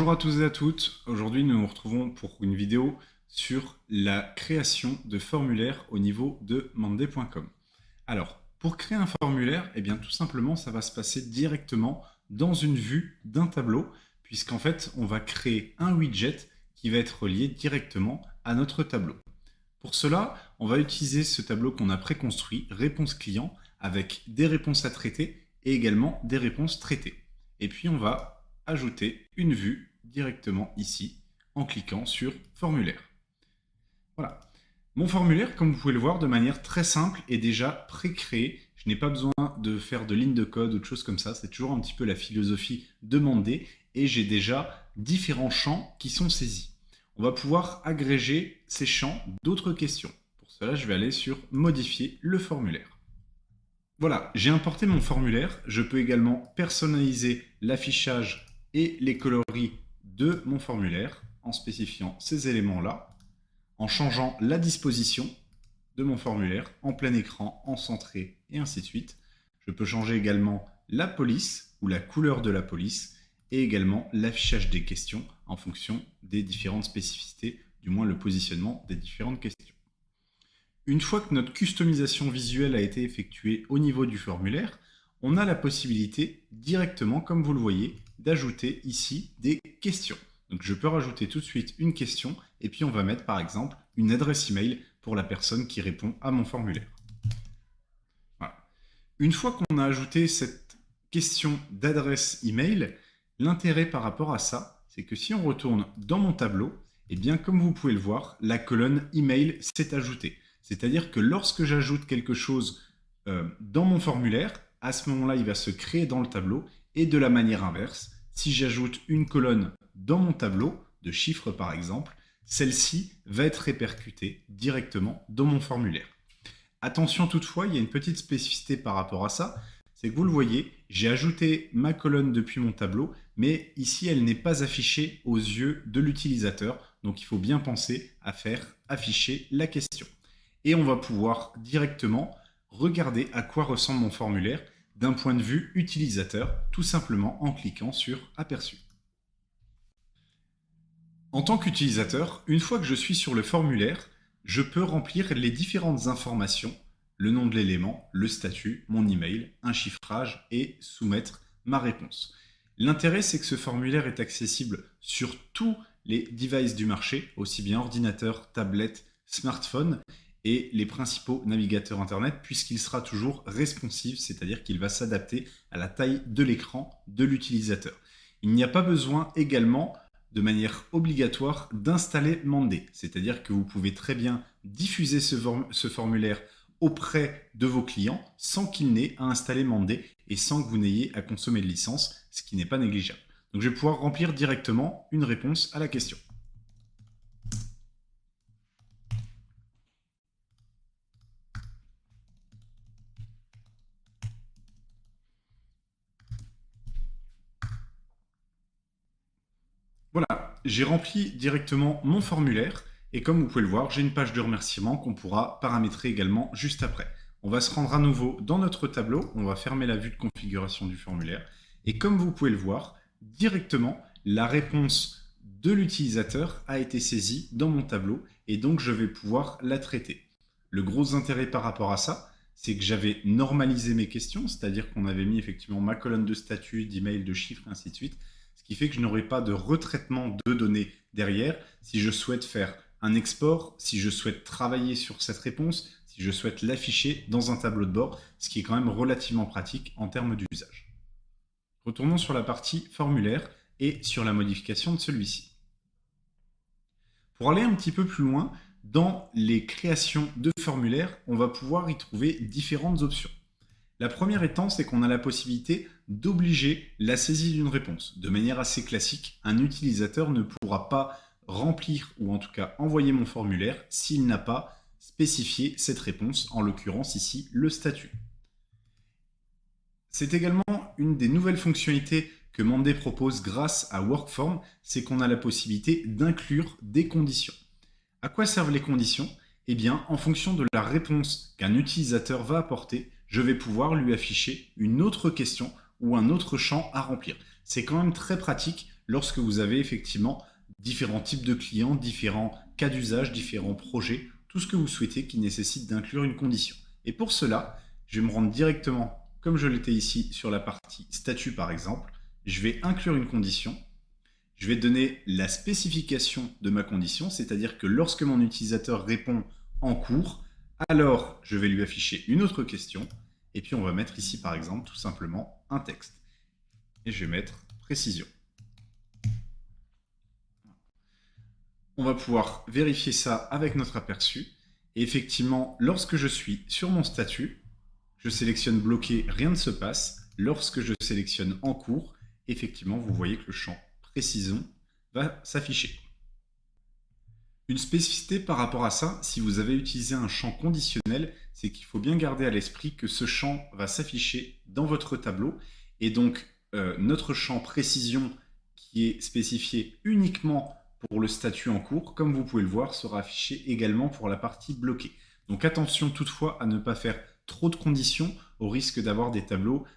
Bonjour à tous et à toutes. Aujourd'hui, nous nous retrouvons pour une vidéo sur la création de formulaires au niveau de Monday.com. Alors, pour créer un formulaire, eh bien, tout simplement, ça va se passer directement dans une vue d'un tableau, puisqu'en fait, on va créer un widget qui va être relié directement à notre tableau. Pour cela, on va utiliser ce tableau qu'on a préconstruit, réponse client, avec des réponses à traiter et également des réponses traitées. Et puis, on va ajouter une vue directement ici en cliquant sur formulaire. Voilà. Mon formulaire, comme vous pouvez le voir, de manière très simple est déjà pré-créé. Je n'ai pas besoin de faire de lignes de code ou de choses comme ça. C'est toujours un petit peu la philosophie demandée et j'ai déjà différents champs qui sont saisis. On va pouvoir agréger ces champs d'autres questions. Pour cela, je vais aller sur modifier le formulaire. Voilà, j'ai importé mon formulaire. Je peux également personnaliser l'affichage et les coloris de mon formulaire en spécifiant ces éléments-là, en changeant la disposition de mon formulaire en plein écran, en centré et ainsi de suite. Je peux changer également la police ou la couleur de la police et également l'affichage des questions en fonction des différentes spécificités, du moins le positionnement des différentes questions. Une fois que notre customisation visuelle a été effectuée au niveau du formulaire, on a la possibilité directement, comme vous le voyez, d'ajouter ici des questions. Donc je peux rajouter tout de suite une question et puis on va mettre par exemple une adresse email pour la personne qui répond à mon formulaire. Voilà. Une fois qu'on a ajouté cette question d'adresse email, l'intérêt par rapport à ça, c'est que si on retourne dans mon tableau, eh bien comme vous pouvez le voir, la colonne email s'est ajoutée. C'est-à-dire que lorsque j'ajoute quelque chose dans mon formulaire, à ce moment-là, il va se créer dans le tableau. Et de la manière inverse, si j'ajoute une colonne dans mon tableau, de chiffres par exemple, celle-ci va être répercutée directement dans mon formulaire. Attention toutefois, il y a une petite spécificité par rapport à ça, c'est que vous le voyez, j'ai ajouté ma colonne depuis mon tableau, mais ici elle n'est pas affichée aux yeux de l'utilisateur, donc il faut bien penser à faire afficher la question. Et on va pouvoir directement regarder à quoi ressemble mon formulaire d'un point de vue utilisateur, tout simplement en cliquant sur Aperçu. En tant qu'utilisateur, une fois que je suis sur le formulaire, je peux remplir les différentes informations, le nom de l'élément, le statut, mon email, un chiffrage et soumettre ma réponse. L'intérêt, c'est que ce formulaire est accessible sur tous les devices du marché, aussi bien ordinateur, tablette, smartphone, et les principaux navigateurs Internet, puisqu'il sera toujours responsive, c'est-à-dire qu'il va s'adapter à la taille de l'écran de l'utilisateur. Il n'y a pas besoin également, de manière obligatoire, d'installer Monday, c'est-à-dire que vous pouvez très bien diffuser ce formulaire auprès de vos clients sans qu'il n'ait à installer Monday et sans que vous n'ayez à consommer de licence, ce qui n'est pas négligeable. Donc je vais pouvoir remplir directement une réponse à la question. Voilà, j'ai rempli directement mon formulaire et comme vous pouvez le voir, j'ai une page de remerciement qu'on pourra paramétrer également juste après. On va se rendre à nouveau dans notre tableau, on va fermer la vue de configuration du formulaire et comme vous pouvez le voir, directement, la réponse de l'utilisateur a été saisie dans mon tableau et donc je vais pouvoir la traiter. Le gros intérêt par rapport à ça, c'est que j'avais normalisé mes questions, c'est-à-dire qu'on avait mis effectivement ma colonne de statut, d'email, de chiffres, et ainsi de suite, ce qui fait que je n'aurai pas de retraitement de données derrière si je souhaite faire un export, si je souhaite travailler sur cette réponse, si je souhaite l'afficher dans un tableau de bord, ce qui est quand même relativement pratique en termes d'usage. Retournons sur la partie formulaire et sur la modification de celui-ci. Pour aller un petit peu plus loin, dans les créations de formulaires, on va pouvoir y trouver différentes options. La première étant, c'est qu'on a la possibilité d'obliger la saisie d'une réponse. De manière assez classique, un utilisateur ne pourra pas remplir ou en tout cas envoyer mon formulaire s'il n'a pas spécifié cette réponse, en l'occurrence ici le statut. C'est également une des nouvelles fonctionnalités que Monday propose grâce à Workform, c'est qu'on a la possibilité d'inclure des conditions. À quoi servent les conditions? Eh bien, en fonction de la réponse qu'un utilisateur va apporter, je vais pouvoir lui afficher une autre question ou un autre champ à remplir. C'est quand même très pratique lorsque vous avez effectivement différents types de clients, différents cas d'usage, différents projets, tout ce que vous souhaitez qui nécessite d'inclure une condition. Et pour cela, je vais me rendre directement, comme je l'étais ici, sur la partie statut par exemple. Je vais inclure une condition. Je vais donner la spécification de ma condition, c'est-à-dire que lorsque mon utilisateur répond en cours, alors je vais lui afficher une autre question. Et puis on va mettre ici par exemple tout simplement un texte. Et je vais mettre précision. On va pouvoir vérifier ça avec notre aperçu. Et effectivement, lorsque je suis sur mon statut, je sélectionne bloqué, rien ne se passe. Lorsque je sélectionne en cours, effectivement, vous voyez que le champ précision va s'afficher. Une spécificité par rapport à ça, si vous avez utilisé un champ conditionnel, c'est qu'il faut bien garder à l'esprit que ce champ va s'afficher dans votre tableau. Et donc, notre champ précision qui est spécifié uniquement pour le statut en cours, comme vous pouvez le voir, sera affiché également pour la partie bloquée. Donc attention toutefois à ne pas faire trop de conditions au risque d'avoir des tableaux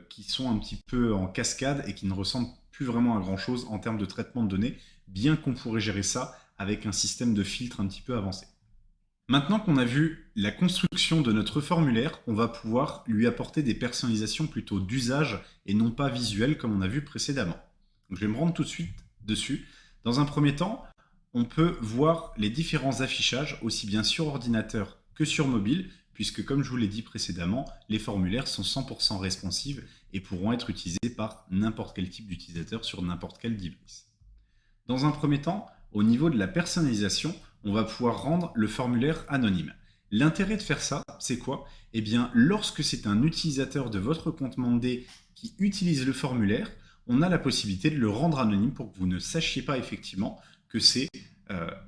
qui sont un petit peu en cascade et qui ne ressemblent plus vraiment à grand chose en termes de traitement de données, bien qu'on pourrait gérer ça avec un système de filtre un petit peu avancé. Maintenant qu'on a vu la construction de notre formulaire, on va pouvoir lui apporter des personnalisations plutôt d'usage et non pas visuelles comme on a vu précédemment. Donc je vais me rendre tout de suite dessus. Dans un premier temps, on peut voir les différents affichages aussi bien sur ordinateur que sur mobile, puisque comme je vous l'ai dit précédemment, les formulaires sont 100% responsives et pourront être utilisés par n'importe quel type d'utilisateur sur n'importe quel device. Dans un premier temps, au niveau de la personnalisation, on va pouvoir rendre le formulaire anonyme. L'intérêt de faire ça, c'est quoi? Eh bien, lorsque c'est un utilisateur de votre compte Monday qui utilise le formulaire, on a la possibilité de le rendre anonyme pour que vous ne sachiez pas effectivement que c'est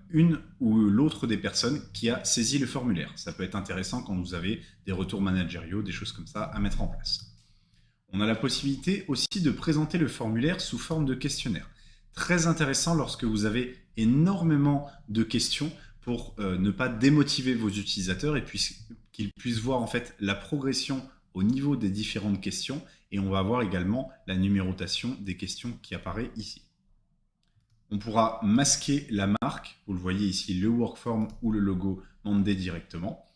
une ou l'autre des personnes qui a saisi le formulaire. Ça peut être intéressant quand vous avez des retours managériaux, des choses comme ça à mettre en place. On a la possibilité aussi de présenter le formulaire sous forme de questionnaire. Très intéressant lorsque vous avez énormément de questions pour ne pas démotiver vos utilisateurs et qu'ils puissent voir en fait la progression au niveau des différentes questions, et on va avoir également la numérotation des questions qui apparaît ici. On pourra masquer la marque, vous le voyez ici, le workform ou le logo Monday directement,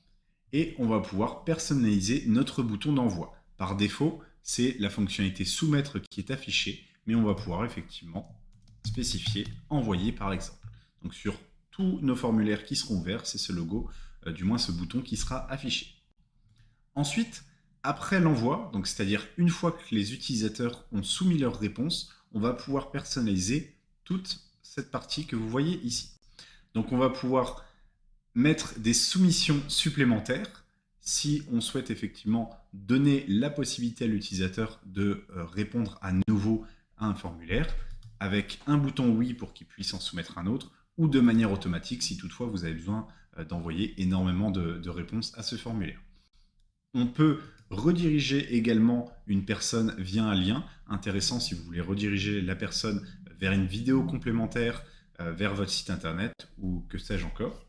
et on va pouvoir personnaliser notre bouton d'envoi. Par défaut, c'est la fonctionnalité soumettre qui est affichée, mais on va pouvoir effectivement spécifier envoyer par exemple. Donc sur tous nos formulaires qui seront verts, c'est ce logo, du moins ce bouton qui sera affiché. Ensuite, après l'envoi, donc c'est-à-dire une fois que les utilisateurs ont soumis leurs réponses, on va pouvoir personnaliser toute cette partie que vous voyez ici. Donc on va pouvoir mettre des soumissions supplémentaires si on souhaite effectivement donner la possibilité à l'utilisateur de répondre à nouveau à un formulaire, avec un bouton oui pour qu'il puisse en soumettre un autre, ou de manière automatique si toutefois vous avez besoin d'envoyer énormément de réponses à ce formulaire. On peut rediriger également une personne via un lien intéressant si vous voulez rediriger la personne vers une vidéo complémentaire, vers votre site internet ou que sais-je encore,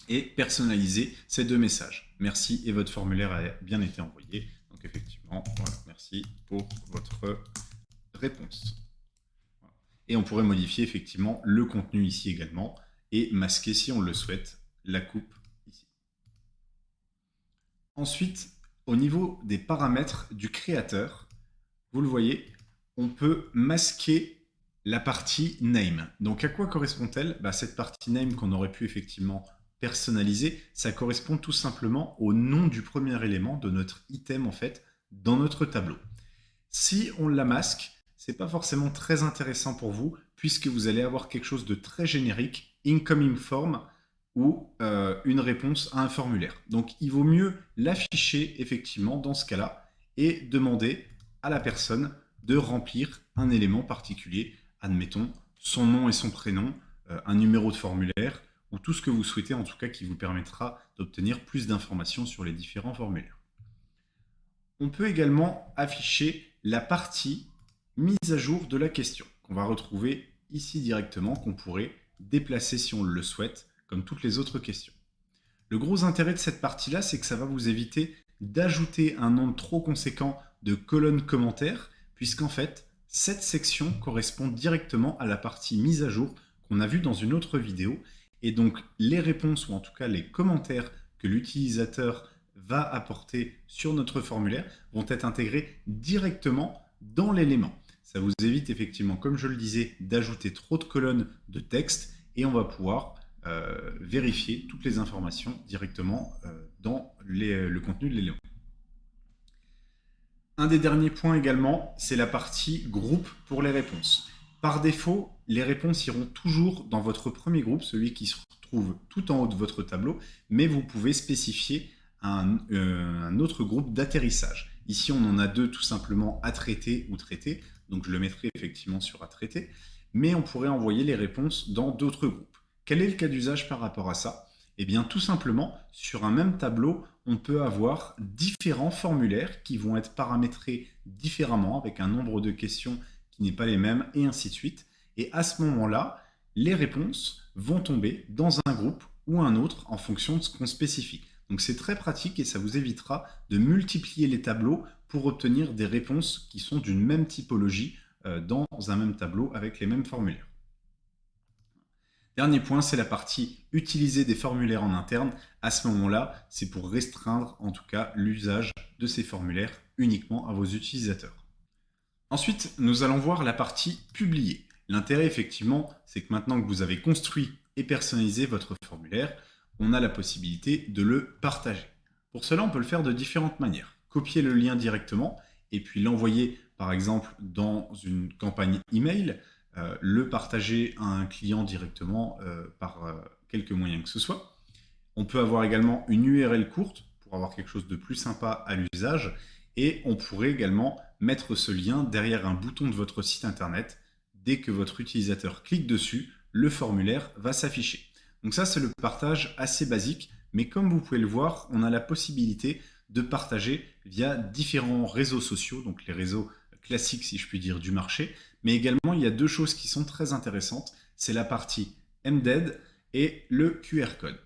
et personnaliser ces deux messages. Merci et votre formulaire a bien été envoyé. Donc effectivement, voilà, merci pour votre réponse. Et on pourrait modifier effectivement le contenu ici également et masquer si on le souhaite la coupe ici. Ensuite, au niveau des paramètres du créateur, vous le voyez, on peut masquer la partie name. Donc à quoi correspond-elle? Cette partie name qu'on aurait pu effectivement personnaliser, ça correspond tout simplement au nom du premier élément de notre item en fait dans notre tableau. Si on la masque, c'est pas forcément très intéressant pour vous puisque vous allez avoir quelque chose de très générique, incoming form, ou une réponse à un formulaire. Donc il vaut mieux l'afficher effectivement dans ce cas-là et demander à la personne de remplir un élément particulier, admettons son nom et son prénom, un numéro de formulaire ou tout ce que vous souhaitez en tout cas qui vous permettra d'obtenir plus d'informations sur les différents formulaires. On peut également afficher la partie mise à jour de la question qu'on va retrouver ici directement, qu'on pourrait déplacer si on le souhaite comme toutes les autres questions. Le gros intérêt de cette partie-là, c'est que ça va vous éviter d'ajouter un nombre trop conséquent de colonnes commentaires, puisqu'en fait, Cette section correspond directement à la partie mise à jour qu'on a vue dans une autre vidéo. Et donc, les réponses, ou en tout cas les commentaires que l'utilisateur va apporter sur notre formulaire vont être intégrés directement dans l'élément. Ça vous évite effectivement, comme je le disais, d'ajouter trop de colonnes de texte et on va pouvoir vérifier toutes les informations directement dans le contenu de l'élément. Un des derniers points également, c'est la partie groupe pour les réponses. Par défaut, les réponses iront toujours dans votre premier groupe, celui qui se trouve tout en haut de votre tableau, mais vous pouvez spécifier un autre groupe d'atterrissage. Ici, on en a deux tout simplement à traiter ou traiter, donc je le mettrai effectivement sur à traiter, mais on pourrait envoyer les réponses dans d'autres groupes. Quel est le cas d'usage par rapport à ça? Eh bien, tout simplement, sur un même tableau, on peut avoir différents formulaires qui vont être paramétrés différemment, avec un nombre de questions qui n'est pas les mêmes, et ainsi de suite. Et à ce moment-là, les réponses vont tomber dans un groupe ou un autre en fonction de ce qu'on spécifie. Donc c'est très pratique et ça vous évitera de multiplier les tableaux pour obtenir des réponses qui sont d'une même typologie dans un même tableau avec les mêmes formulaires. Dernier point, c'est la partie utiliser des formulaires en interne. À ce moment-là, c'est pour restreindre en tout cas l'usage de ces formulaires uniquement à vos utilisateurs. Ensuite, nous allons voir la partie publier. L'intérêt effectivement, c'est que maintenant que vous avez construit et personnalisé votre formulaire, on a la possibilité de le partager. Pour cela, on peut le faire de différentes manières. Copier le lien directement et puis l'envoyer par exemple dans une campagne email, le partager à un client directement par quelque moyen que ce soit. On peut avoir également une URL courte pour avoir quelque chose de plus sympa à l'usage et on pourrait également mettre ce lien derrière un bouton de votre site internet. Dès que votre utilisateur clique dessus, le formulaire va s'afficher. Donc ça, c'est le partage assez basique, mais comme vous pouvez le voir, on a la possibilité de partager via différents réseaux sociaux, donc les réseaux classiques, si je puis dire, du marché. Mais également, il y a deux choses qui sont très intéressantes. C'est la partie Embed et le QR code.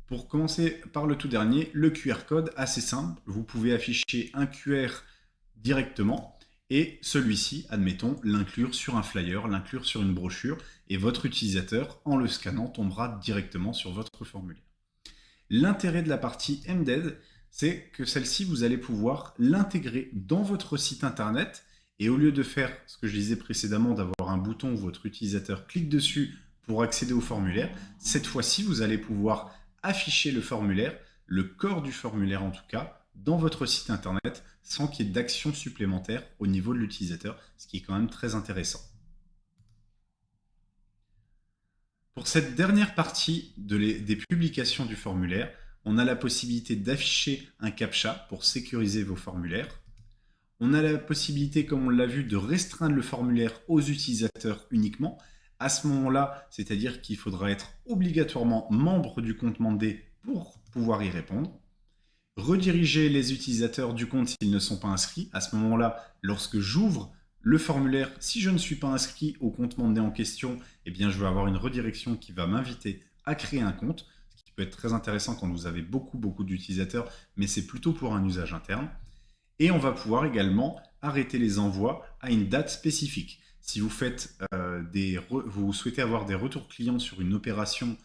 Pour commencer par le tout dernier, le QR code, assez simple. Vous pouvez afficher un QR directement et celui-ci, admettons, l'inclure sur un flyer, l'inclure sur une brochure et votre utilisateur, en le scannant, tombera directement sur votre formulaire. L'intérêt de la partie Embed, c'est que celle-ci, vous allez pouvoir l'intégrer dans votre site internet et au lieu de faire ce que je disais précédemment, d'avoir un bouton où votre utilisateur clique dessus pour accéder au formulaire, cette fois-ci, vous allez pouvoir afficher le formulaire, le corps du formulaire en tout cas, dans votre site internet sans qu'il y ait d'action supplémentaire au niveau de l'utilisateur, ce qui est quand même très intéressant. Pour cette dernière partie des publications du formulaire, on a la possibilité d'afficher un CAPTCHA pour sécuriser vos formulaires. On a la possibilité, comme on l'a vu, de restreindre le formulaire aux utilisateurs uniquement. À ce moment-là, c'est-à-dire qu'il faudra être obligatoirement membre du compte Monday pour pouvoir y répondre. Rediriger les utilisateurs du compte s'ils ne sont pas inscrits. À ce moment-là, lorsque j'ouvre le formulaire, si je ne suis pas inscrit au compte Monday en question, eh bien, je vais avoir une redirection qui va m'inviter à créer un compte, ce qui peut être très intéressant quand vous avez beaucoup d'utilisateurs, mais c'est plutôt pour un usage interne. Et on va pouvoir également arrêter les envois à une date spécifique. Si vous vous souhaitez avoir des retours clients sur une opération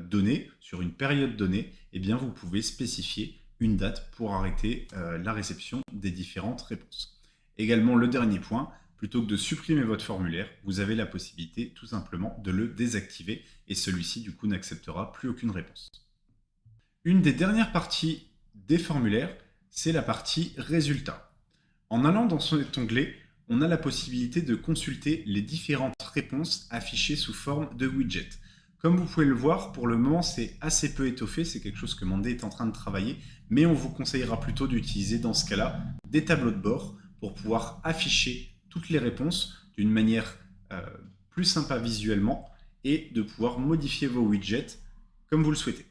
donnée, sur une période donnée, eh bien, vous pouvez spécifier une date pour arrêter la réception des différentes réponses. Également, le dernier point, plutôt que de supprimer votre formulaire, vous avez la possibilité tout simplement de le désactiver et celui-ci du coup n'acceptera plus aucune réponse. Une des dernières parties des formulaires, c'est la partie résultats. En allant dans cet onglet, on a la possibilité de consulter les différentes réponses affichées sous forme de widget. Comme vous pouvez le voir, pour le moment, c'est assez peu étoffé, c'est quelque chose que Monday est en train de travailler, mais on vous conseillera plutôt d'utiliser dans ce cas-là des tableaux de bord pour pouvoir afficher toutes les réponses d'une manière plus sympa visuellement et de pouvoir modifier vos widgets comme vous le souhaitez.